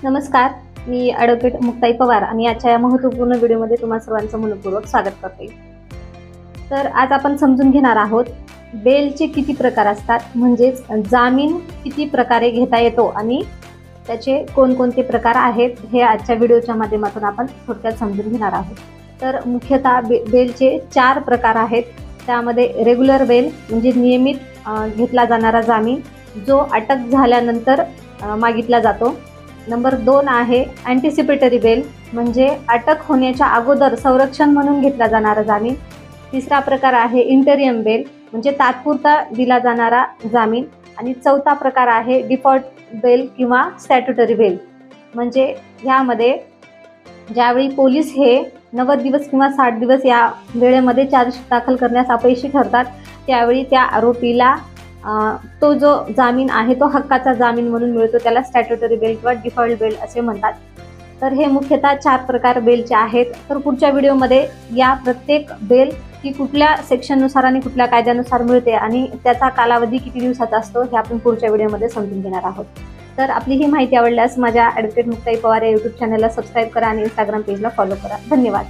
नमस्कार, मी ॲडव्होकेट मुक्ताई पवार आणि आजच्या या महत्त्वपूर्ण व्हिडिओमध्ये तुम्हा सर्वांचं मनपूर्वक स्वागत करते. तर आज आपण समजून घेणार आहोत बेलचे किती प्रकार असतात, म्हणजेच जामीन किती प्रकारे घेता येतो आणि त्याचे कोणकोणते प्रकार आहेत हे आजच्या व्हिडिओच्या माध्यमातून आपण थोडक्यात समजून घेणार आहोत. तर मुख्यतः बेलचे 4 प्रकार आहेत. त्यामध्ये रेग्युलर बेल म्हणजे नियमित घेतला जाणारा जामीन जो अटक झाल्यानंतर मागितला जातो. नंबर 2 आहे अँटिसिपेटरी बेल म्हणजे अटक होण्याच्या अगोदर संरक्षण म्हणून घेतला जाणारा जामीन. तिसरा प्रकार आहे इंटरियम बेल म्हणजे तात्पुरता दिला जाणारा जामीन. आणि चौथा प्रकार आहे डिफॉल्ट बेल किंवा स्टॅट्युटरी बेल म्हणजे ह्यामध्ये ज्यावेळी पोलीस हे 90 दिवस किंवा 60 दिवस या वेळेमध्ये चार्जशीट दाखल करण्यास अपयशी ठरतात त्यावेळी त्या आरोपीला तो जो जामीन आहे तो हक्काचा जामीन म्हणून मिळतो. त्याला स्टॅट्युटरी बेल किंवा डिफॉल्ट बेल असे म्हणतात. तर हे मुख्यतः 4 प्रकार बेलचे आहेत. तर पुढच्या व्हिडिओमध्ये या प्रत्येक बेल ही कुठल्या सेक्शननुसार आणि कुठल्या कायद्यानुसार मिळते आणि त्याचा कालावधी किती दिवसाचा असतो हे आपण पुढच्या व्हिडिओमध्ये समजून घेणार आहोत. तर आपली ही माहिती आवडल्यास माझ्या ॲडव्होकेट मुक्ताई पवार या यूट्यूब चॅनलला सबस्क्राईब करा आणि इंस्टाग्राम पेजला फॉलो करा. धन्यवाद.